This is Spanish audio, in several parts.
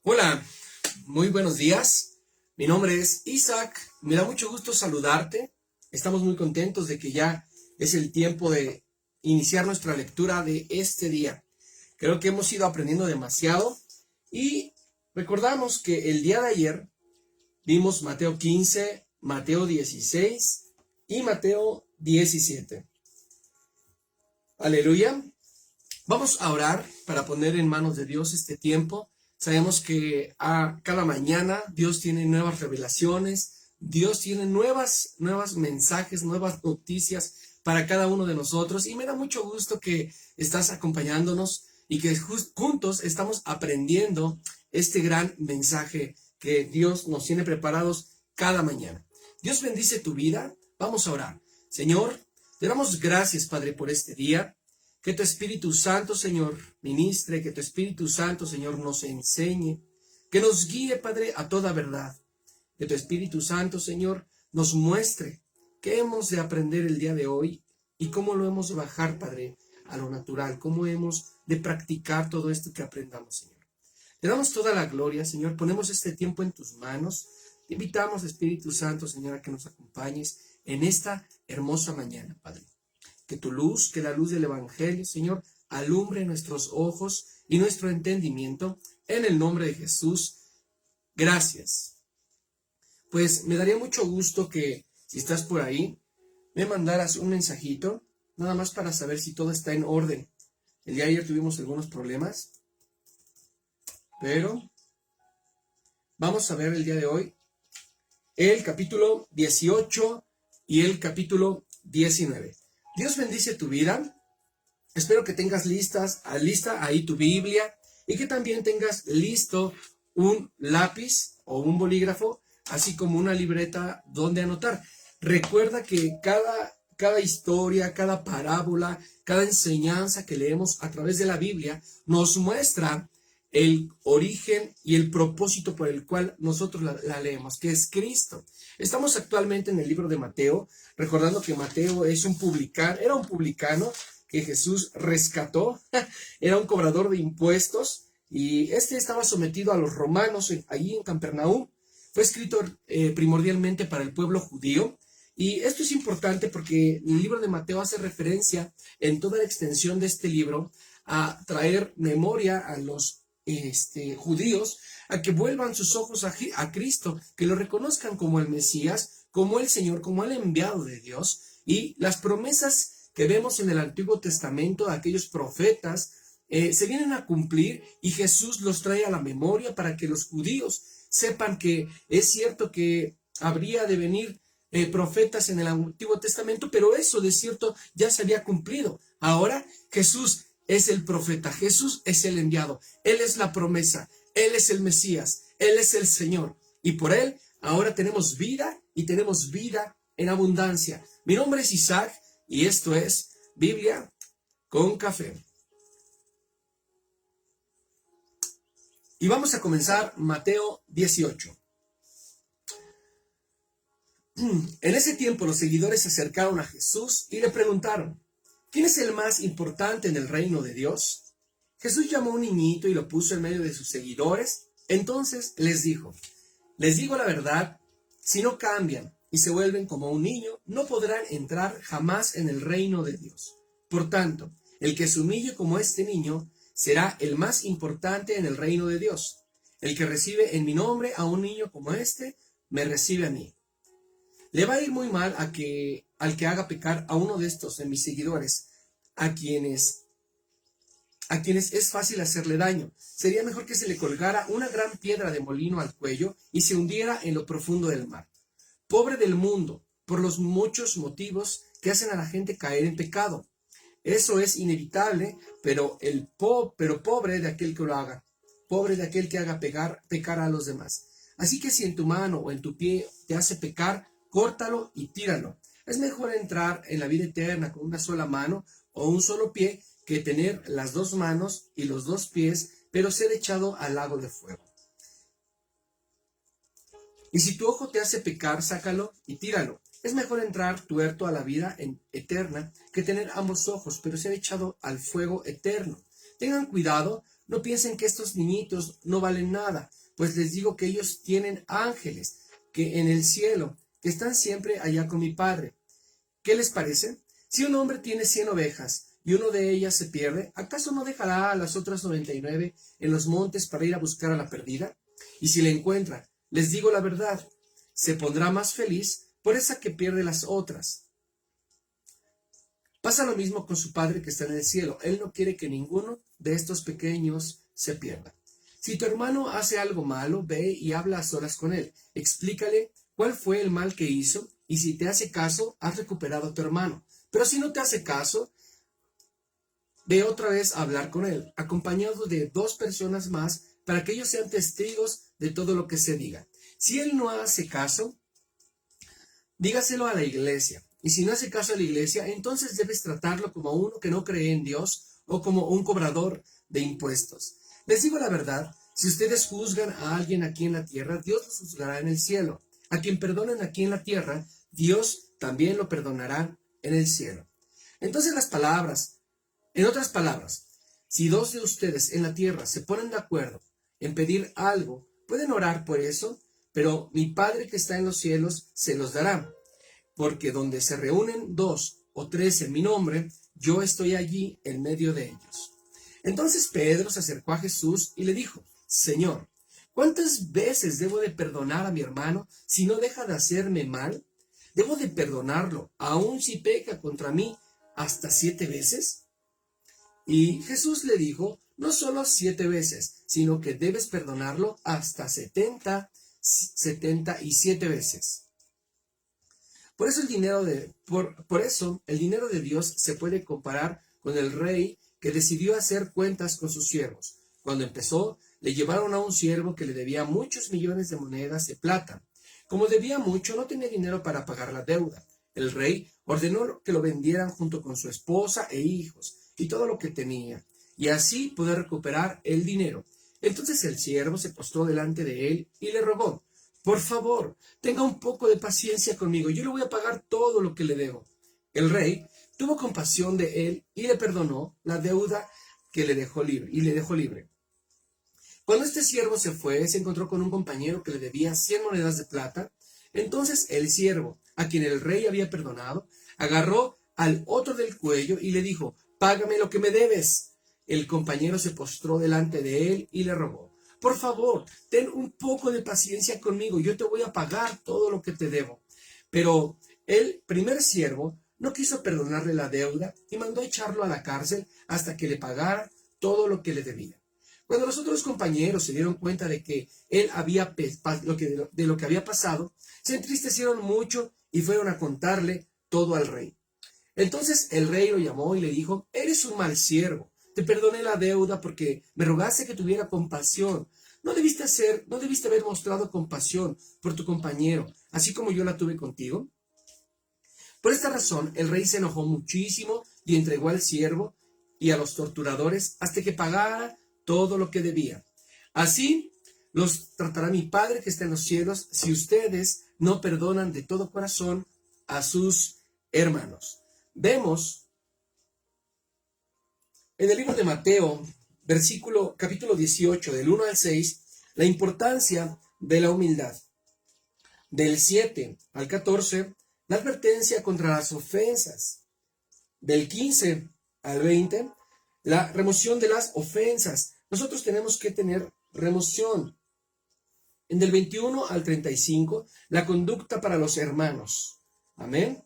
Hola, muy buenos días. Mi nombre es Isaac. Me da mucho gusto saludarte. Estamos muy contentos de que ya es el tiempo de iniciar nuestra lectura de este día. Creo que hemos ido aprendiendo demasiado y recordamos que el día de ayer vimos Mateo 15, Mateo 16 y Mateo 17. Aleluya. Vamos a orar para poner en manos de Dios este tiempo. Sabemos que cada mañana Dios tiene nuevas revelaciones, Dios tiene nuevos mensajes, nuevas noticias para cada uno de nosotros. Y me da mucho gusto que estás acompañándonos y que juntos estamos aprendiendo este gran mensaje que Dios nos tiene preparados cada mañana. Dios bendice tu vida. Vamos a orar. Señor, te damos gracias, Padre, por este día. Que tu Espíritu Santo, Señor, ministre, que tu Espíritu Santo, Señor, nos enseñe, que nos guíe, Padre, a toda verdad. Que tu Espíritu Santo, Señor, nos muestre qué hemos de aprender el día de hoy y cómo lo hemos de bajar, Padre, a lo natural, cómo hemos de practicar todo esto que aprendamos, Señor. Te damos toda la gloria, Señor, ponemos este tiempo en tus manos. Te invitamos, Espíritu Santo, Señor, a que nos acompañes en esta hermosa mañana, Padre. Que tu luz, que la luz del Evangelio, Señor, alumbre nuestros ojos y nuestro entendimiento. En el nombre de Jesús, gracias. Pues me daría mucho gusto que, si estás por ahí, me mandaras un mensajito, nada más para saber si todo está en orden. El día de ayer tuvimos algunos problemas, pero vamos a ver el día de hoy el capítulo 18 y el capítulo 19. Dios bendice tu vida. Espero que tengas lista ahí tu Biblia y que también tengas listo un lápiz o un bolígrafo, así como una libreta donde anotar. Recuerda que cada historia, cada parábola, cada enseñanza que leemos a través de la Biblia nos muestra el origen y el propósito por el cual nosotros la leemos, que es Cristo. Estamos actualmente en el libro de Mateo, recordando que Mateo era un publicano que Jesús rescató, era un cobrador de impuestos y estaba sometido a los romanos allí en Capernaum. Fue escrito primordialmente para el pueblo judío. Y esto es importante porque el libro de Mateo hace referencia en toda la extensión de este libro a traer memoria a los judíos, a que vuelvan sus ojos a Cristo, que lo reconozcan como el Mesías, como el Señor, como el enviado de Dios. Y las promesas que vemos en el Antiguo Testamento, aquellos profetas, se vienen a cumplir y Jesús los trae a la memoria para que los judíos sepan que es cierto que habría de venir profetas en el Antiguo Testamento, pero eso de cierto ya se había cumplido. Ahora Jesús es el profeta, Jesús es el enviado, Él es la promesa, Él es el Mesías, Él es el Señor. Y por Él ahora tenemos vida y tenemos vida en abundancia. Mi nombre es Isaac y esto es Biblia con Café. Y vamos a comenzar Mateo 18. En ese tiempo los seguidores se acercaron a Jesús y le preguntaron: ¿quién es el más importante en el reino de Dios? Jesús llamó a un niñito y lo puso en medio de sus seguidores. Entonces les dijo: les digo la verdad, si no cambian y se vuelven como un niño, no podrán entrar jamás en el reino de Dios. Por tanto, el que se humille como este niño será el más importante en el reino de Dios. El que recibe en mi nombre a un niño como este, me recibe a mí. Le va a ir muy mal al que haga pecar a uno de estos de mis seguidores, a quienes es fácil hacerle daño. Sería mejor que se le colgara una gran piedra de molino al cuello y se hundiera en lo profundo del mar. Pobre del mundo, por los muchos motivos que hacen a la gente caer en pecado. Eso es inevitable, pero pobre de aquel que lo haga, pobre de aquel que haga pecar a los demás. Así que si en tu mano o en tu pie te hace pecar, córtalo y tíralo. Es mejor entrar en la vida eterna con una sola mano o un solo pie que tener las dos manos y los dos pies, pero ser echado al lago de fuego. Y si tu ojo te hace pecar, sácalo y tíralo. Es mejor entrar tuerto a la vida eterna que tener ambos ojos, pero ser echado al fuego eterno. Tengan cuidado No piensen que estos niñitos no valen nada, pues les digo que ellos tienen ángeles que en el cielo, que están siempre allá con mi Padre. ¿Qué les parece? Si un hombre tiene 100 ovejas y uno de ellas se pierde, ¿acaso no dejará a las otras 99 en los montes para ir a buscar a la perdida? Y si la encuentra, les digo la verdad, se pondrá más feliz por esa que pierde las otras. Pasa lo mismo con su Padre que está en el cielo. Él no quiere que ninguno de estos pequeños se pierda. Si tu hermano hace algo malo, ve y habla a solas con él. Explícale cuál fue el mal que hizo y si te hace caso, has recuperado a tu hermano. Pero si no te hace caso, ve otra vez a hablar con él, acompañado de 2 personas más, para que ellos sean testigos de todo lo que se diga. Si él no hace caso, dígaselo a la iglesia. Y si no hace caso a la iglesia, entonces debes tratarlo como uno que no cree en Dios o como un cobrador de impuestos. Les digo la verdad, si ustedes juzgan a alguien aquí en la tierra, Dios los juzgará en el cielo. A quien perdonen aquí en la tierra, Dios también lo perdonará en el cielo. Entonces en otras palabras, si 2 de ustedes en la tierra se ponen de acuerdo en pedir algo, pueden orar por eso, pero mi Padre que está en los cielos se los dará. Porque donde se reúnen 2 o 3 en mi nombre, yo estoy allí en medio de ellos. Entonces Pedro se acercó a Jesús y le dijo, Señor, ¿cuántas veces debo de perdonar a mi hermano si no deja de hacerme mal? ¿Debo de perdonarlo, aun si peca contra mí, hasta 7 veces? Y Jesús le dijo, no solo 7 veces, sino que debes perdonarlo hasta 77 veces. Por eso el dinero de Dios se puede comparar con el rey que decidió hacer cuentas con sus siervos. Cuando empezó, le llevaron a un siervo que le debía muchos millones de monedas de plata. Como debía mucho, no tenía dinero para pagar la deuda. El rey ordenó que lo vendieran junto con su esposa e hijos y todo lo que tenía, y así poder recuperar el dinero. Entonces el siervo se postró delante de él y le rogó, por favor, tenga un poco de paciencia conmigo, yo le voy a pagar todo lo que le debo. El rey tuvo compasión de él y le perdonó la deuda que le dejó libre. Cuando este siervo se fue, se encontró con un compañero que le debía 100 monedas de plata. Entonces el siervo, a quien el rey había perdonado, agarró al otro del cuello y le dijo, págame lo que me debes. El compañero se postró delante de él y le rogó, por favor, ten un poco de paciencia conmigo, yo te voy a pagar todo lo que te debo. Pero el primer siervo no quiso perdonarle la deuda y mandó echarlo a la cárcel hasta que le pagara todo lo que le debía. Cuando los otros compañeros se dieron cuenta de que él de lo que había pasado, se entristecieron mucho y fueron a contarle todo al rey. Entonces el rey lo llamó y le dijo, eres un mal siervo. Te perdoné la deuda porque me rogaste que tuviera compasión. No debiste haber mostrado compasión por tu compañero, así como yo la tuve contigo. Por esta razón, el rey se enojó muchísimo y entregó al siervo y a los torturadores hasta que pagara todo lo que debía. Así los tratará mi Padre que está en los cielos si ustedes no perdonan de todo corazón a sus hermanos. Vemos en el libro de Mateo, capítulo 18, del 1 al 6, la importancia de la humildad. Del 7 al 14, la advertencia contra las ofensas. Del 15 al 20, la remoción de las ofensas. Nosotros tenemos que tener remoción. En del 21 al 35, la conducta para los hermanos. Amén.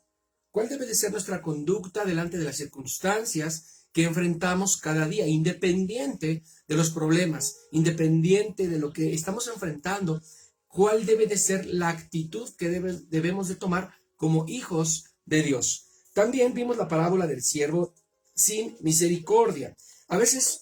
¿Cuál debe de ser nuestra conducta delante de las circunstancias que enfrentamos cada día, independiente de los problemas, independiente de lo que estamos enfrentando? ¿Cuál debe de ser la actitud que debemos de tomar como hijos de Dios? También vimos la parábola del siervo sin misericordia. A veces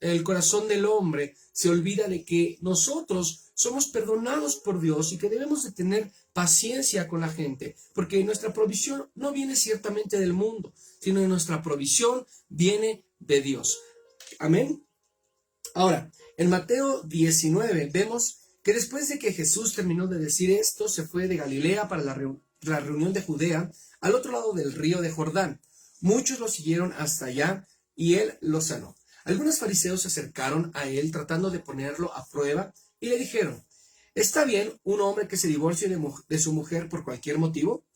el corazón del hombre se olvida de que nosotros somos perdonados por Dios y que debemos de tener paciencia con la gente, porque nuestra provisión no viene ciertamente del mundo, sino nuestra provisión viene de Dios. Amén. Ahora, en Mateo 19 vemos que después de que Jesús terminó de decir esto, se fue de Galilea para la reunión de Judea, al otro lado del río de Jordán. Muchos lo siguieron hasta allá y él los sanó. Algunos fariseos se acercaron a él tratando de ponerlo a prueba y le dijeron: ¿Está bien un hombre que se divorcie de su mujer por cualquier motivo?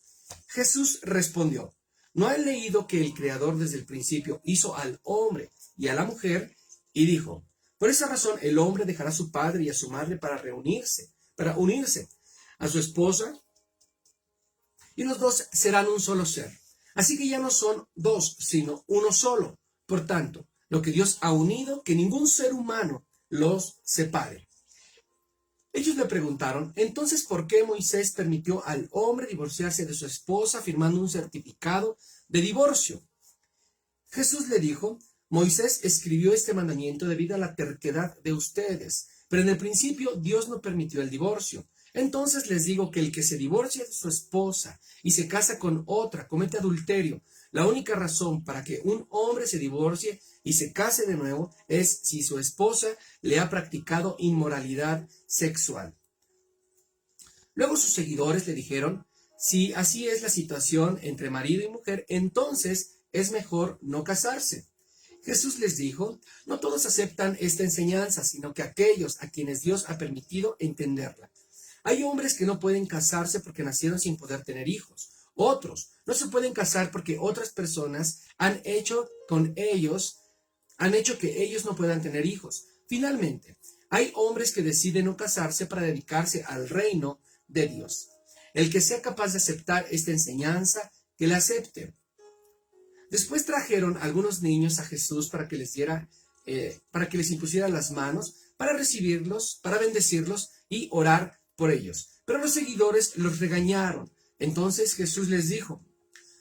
Jesús respondió: ¿No han leído que el Creador desde el principio hizo al hombre y a la mujer? Y dijo: por esa razón el hombre dejará a su padre y a su madre para unirse a su esposa, y los dos serán un solo ser. Así que ya no son dos, sino uno solo. Por tanto, lo que Dios ha unido, que ningún ser humano los separe. Ellos le preguntaron: entonces, ¿por qué Moisés permitió al hombre divorciarse de su esposa firmando un certificado de divorcio? Jesús le dijo: Moisés escribió este mandamiento debido a la terquedad de ustedes, pero en el principio Dios no permitió el divorcio. Entonces les digo que el que se divorcia de su esposa y se casa con otra comete adulterio. La única razón para que un hombre se divorcie y se case de nuevo es si su esposa le ha practicado inmoralidad sexual. Luego sus seguidores le dijeron: si así es la situación entre marido y mujer, entonces es mejor no casarse. Jesús les dijo: no todos aceptan esta enseñanza, sino que aquellos a quienes Dios ha permitido entenderla. Hay hombres que no pueden casarse porque nacieron sin poder tener hijos. Otros no se pueden casar porque otras personas han hecho que ellos no puedan tener hijos. Finalmente, hay hombres que deciden no casarse para dedicarse al reino de Dios. El que sea capaz de aceptar esta enseñanza, que la acepte. Después trajeron algunos niños a Jesús para que les impusiera las manos, para recibirlos, para bendecirlos y orar por ellos. Pero los seguidores los regañaron. Entonces Jesús les dijo: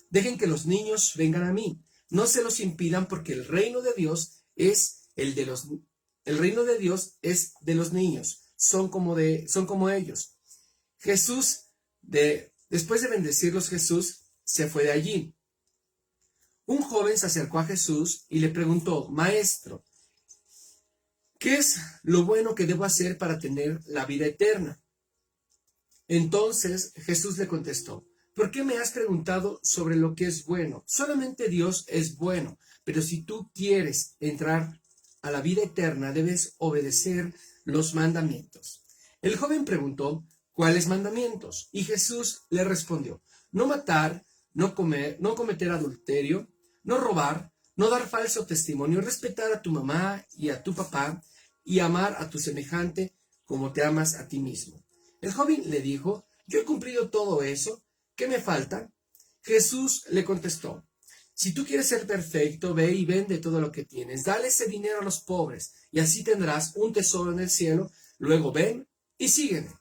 dejen que los niños vengan a mí, no se los impidan, porque el reino de Dios es de los niños, son como ellos. Después de bendecirlos, Jesús se fue de allí. Un joven se acercó a Jesús y le preguntó: Maestro, ¿qué es lo bueno que debo hacer para tener la vida eterna? Entonces Jesús le contestó: ¿por qué me has preguntado sobre lo que es bueno? Solamente Dios es bueno, pero si tú quieres entrar a la vida eterna, debes obedecer los mandamientos. El joven preguntó: ¿cuáles mandamientos? Y Jesús le respondió: no matar, no cometer adulterio, no robar, no dar falso testimonio, respetar a tu mamá y a tu papá, y amar a tu semejante como te amas a ti mismo. El joven le dijo: yo he cumplido todo eso, ¿qué me falta? Jesús le contestó: si tú quieres ser perfecto, ve y vende todo lo que tienes, dale ese dinero a los pobres, y así tendrás un tesoro en el cielo. Luego ven y sígueme.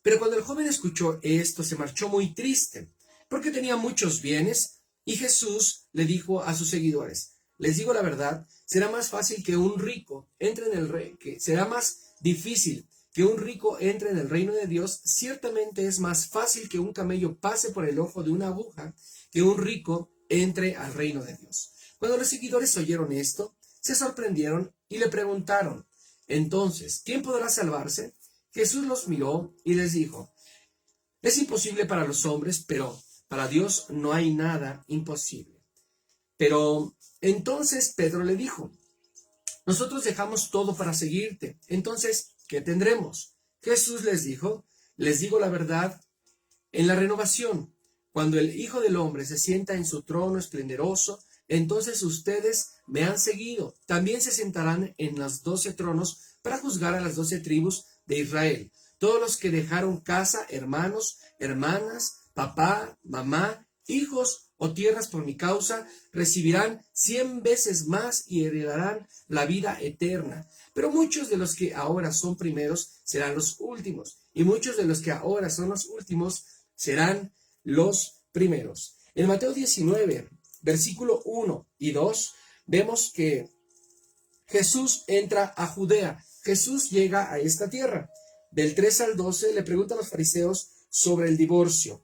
Pero cuando el joven escuchó esto, se marchó muy triste, porque tenía muchos bienes. Y Jesús le dijo a sus seguidores: les digo la verdad, será más difícil que un rico entre en el reino de Dios. Ciertamente es más fácil que un camello pase por el ojo de una aguja que un rico entre al reino de Dios. Cuando los seguidores oyeron esto, se sorprendieron y le preguntaron: entonces, ¿quién podrá salvarse? Jesús los miró y les dijo: es imposible para los hombres, pero para Dios no hay nada imposible. Pero entonces Pedro le dijo: nosotros dejamos todo para seguirte. Entonces, ¿qué tendremos? Jesús les dijo: les digo la verdad, en la renovación, cuando el Hijo del Hombre se sienta en su trono esplendoroso, entonces ustedes me han seguido. También se sentarán en los 12 tronos para juzgar a las 12 tribus de Israel. Todos los que dejaron casa, hermanos, hermanas, papá, mamá, hijos o tierras por mi causa, recibirán 100 veces más y heredarán la vida eterna. Pero muchos de los que ahora son primeros serán los últimos, y muchos de los que ahora son los últimos serán los primeros. En Mateo 19, versículo 1 y 2, vemos que Jesús entra a Judea. Jesús llega a esta tierra. Del 3 al 12 le preguntan a los fariseos sobre el divorcio,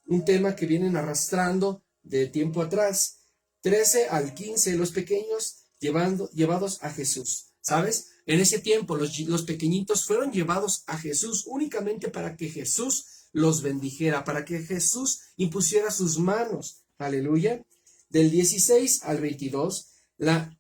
un tema que vienen arrastrando de tiempo atrás. 13 al 15, los pequeños llevados a Jesús. ¿Sabes? En ese tiempo los pequeñitos fueron llevados a Jesús únicamente para que Jesús los bendijera, para que Jesús impusiera sus manos. Aleluya. Del 16 al 22, la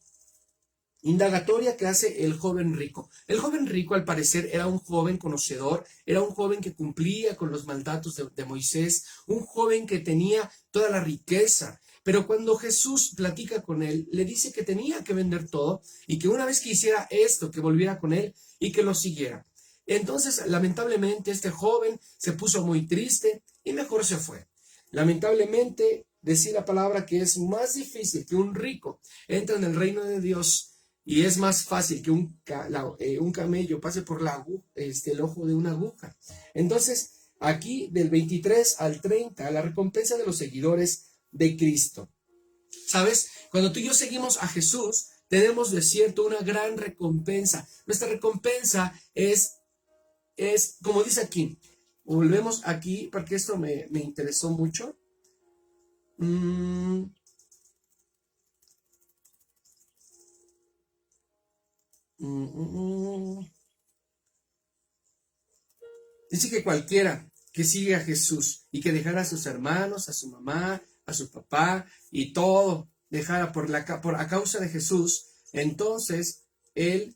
indagatoria que hace el joven rico. El joven rico, al parecer, era un joven conocedor, era un joven que cumplía con los mandatos de Moisés, un joven que tenía toda la riqueza. Pero cuando Jesús platica con él, le dice que tenía que vender todo y que una vez que hiciera esto, que volviera con él y que lo siguiera. Entonces, lamentablemente, este joven se puso muy triste y mejor se fue. Lamentablemente, decía la palabra que es más difícil que un rico entre en el reino de Dios y es más fácil que un camello pase por el ojo de una aguja. Entonces, aquí del 23 al 30, la recompensa de los seguidores de Cristo. ¿Sabes? Cuando tú y yo seguimos a Jesús, tenemos de cierto una gran recompensa. Nuestra recompensa es como dice aquí, volvemos aquí porque esto me interesó mucho. Dice que cualquiera que sigue a Jesús y que dejara a sus hermanos, a su mamá, a su papá y todo, dejara a causa de Jesús, entonces él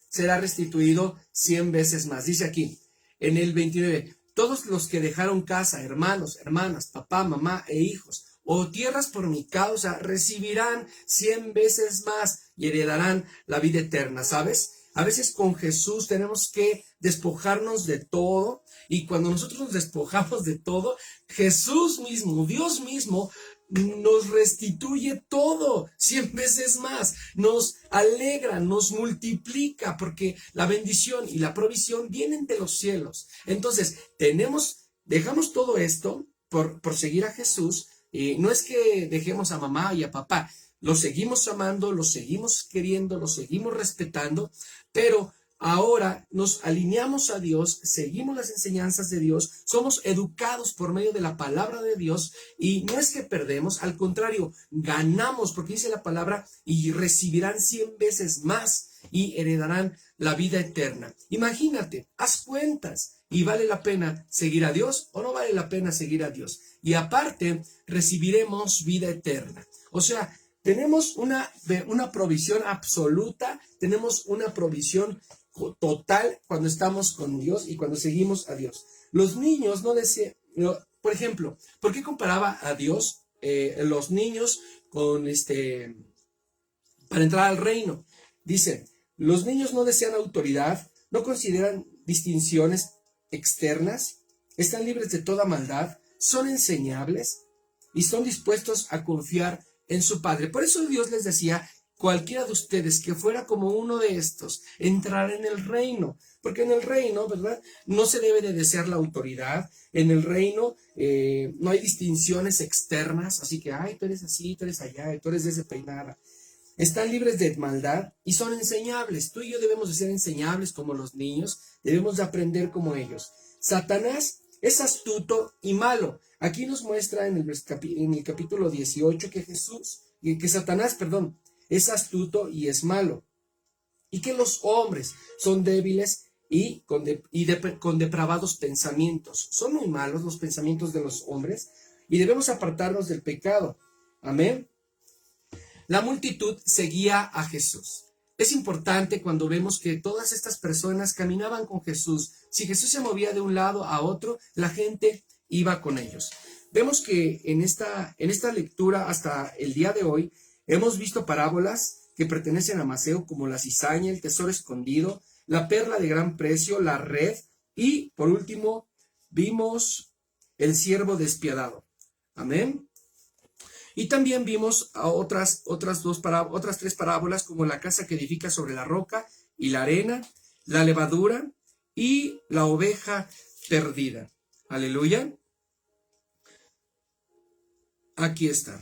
será restituido 100 veces más. Dice aquí, en el 29, todos los que dejaron casa, hermanos, hermanas, papá, mamá e hijos, o tierras por mi causa, recibirán 100 veces más y heredarán la vida eterna, ¿sabes? A veces con Jesús tenemos que despojarnos de todo, y cuando nosotros nos despojamos de todo, Jesús mismo, Dios mismo, nos restituye todo 100 veces más, nos alegra, nos multiplica, porque la bendición y la provisión vienen de los cielos. Entonces, dejamos todo esto por seguir a Jesús. No es que dejemos a mamá y a papá, los seguimos amando, los seguimos queriendo, los seguimos respetando, pero ahora nos alineamos a Dios, seguimos las enseñanzas de Dios, somos educados por medio de la palabra de Dios, y no es que perdemos, al contrario, ganamos, porque dice la palabra, y recibirán 100 veces más y heredarán la vida eterna. Imagínate, haz cuentas, y vale la pena seguir a Dios o no vale la pena seguir a Dios. Y aparte, recibiremos vida eterna. O sea, tenemos una provisión absoluta, tenemos una provisión total cuando estamos con Dios y cuando seguimos a Dios. Los niños no desean, por ejemplo, ¿por qué comparaba a Dios, los niños con para entrar al reino? Dice, los niños no desean autoridad, no consideran distinciones externas, están libres de toda maldad, son enseñables y son dispuestos a confiar en su Padre. Por eso Dios les decía, cualquiera de ustedes que fuera como uno de estos, entrará en el reino. Porque en el reino, ¿verdad? No se debe de desear la autoridad. En el reino no hay distinciones externas. Así que, ay, tú eres así, tú eres allá, tú eres de ese peinada. Están libres de maldad y son enseñables. Tú y yo debemos de ser enseñables como los niños. Debemos de aprender como ellos. Satanás es astuto y malo. Aquí nos muestra en el capítulo 18 que Satanás, es astuto y es malo. Y que los hombres son débiles y con depravados pensamientos. Son muy malos los pensamientos de los hombres y debemos apartarnos del pecado. Amén. La multitud seguía a Jesús. Es importante cuando vemos que todas estas personas caminaban con Jesús. Si Jesús se movía de un lado a otro, la gente iba con ellos. Vemos que en esta lectura hasta el día de hoy hemos visto parábolas que pertenecen a Mateo, como la cizaña, el tesoro escondido, la perla de gran precio, la red, y por último vimos el siervo despiadado. Amén. Y también vimos a otras tres parábolas, como la casa que edifica sobre la roca y la arena, la levadura y la oveja perdida. Aleluya. Aquí está.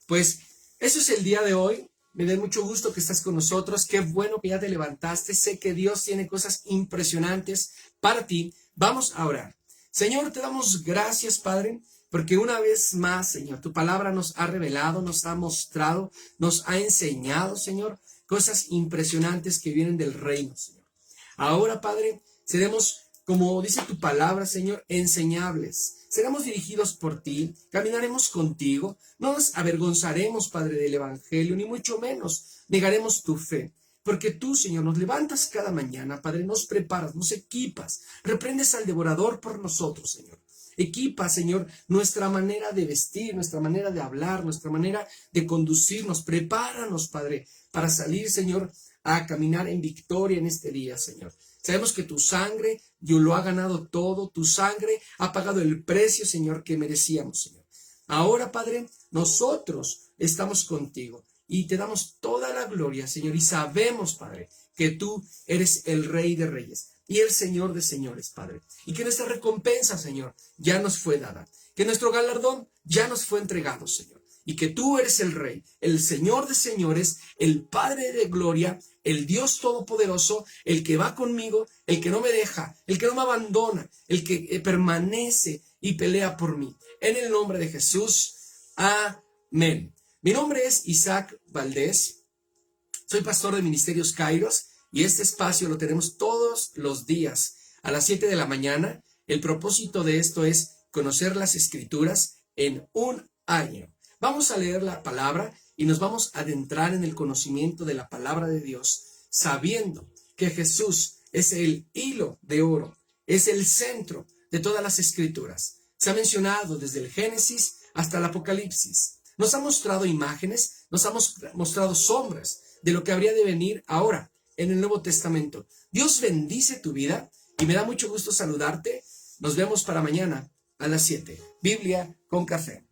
Pues eso es el día de hoy. Me da mucho gusto que estás con nosotros. Qué bueno que ya te levantaste. Sé que Dios tiene cosas impresionantes para ti. Vamos a orar. Señor, te damos gracias, Padre, porque una vez más, Señor, tu palabra nos ha revelado, nos ha mostrado, nos ha enseñado, Señor, cosas impresionantes que vienen del reino, Señor. Ahora, Padre, seremos como dice tu palabra, Señor, enseñables. Seremos dirigidos por ti, caminaremos contigo, no nos avergonzaremos, Padre, del Evangelio, ni mucho menos negaremos tu fe. Porque tú, Señor, nos levantas cada mañana, Padre, nos preparas, nos equipas, reprendes al devorador por nosotros, Señor. Equipa, Señor, nuestra manera de vestir, nuestra manera de hablar, nuestra manera de conducirnos. Prepáranos, Padre, para salir, Señor, a caminar en victoria en este día, Señor. Sabemos que tu sangre, Dios, lo ha ganado todo. Tu sangre ha pagado el precio, Señor, que merecíamos, Señor. Ahora, Padre, nosotros estamos contigo y te damos toda la gloria, Señor. Y sabemos, Padre, que tú eres el Rey de Reyes y el Señor de señores, Padre. Y que nuestra recompensa, Señor, ya nos fue dada. Que nuestro galardón ya nos fue entregado, Señor. Y que tú eres el Rey, el Señor de señores, el Padre de gloria, el Dios todopoderoso, el que va conmigo, el que no me deja, el que no me abandona, el que permanece y pelea por mí. En el nombre de Jesús, amén. Mi nombre es Isaac Valdés. Soy pastor de Ministerios Kairos y este espacio lo tenemos todos los días a las 7 de la mañana. El propósito de esto es conocer las Escrituras en un año. Vamos a leer la palabra y nos vamos a adentrar en el conocimiento de la palabra de Dios, sabiendo que Jesús es el hilo de oro, es el centro de todas las Escrituras. Se ha mencionado desde el Génesis hasta el Apocalipsis. Nos ha mostrado imágenes, nos ha mostrado sombras de lo que habría de venir ahora en el Nuevo Testamento. Dios bendice tu vida y me da mucho gusto saludarte. Nos vemos para mañana a las 7. Biblia con café.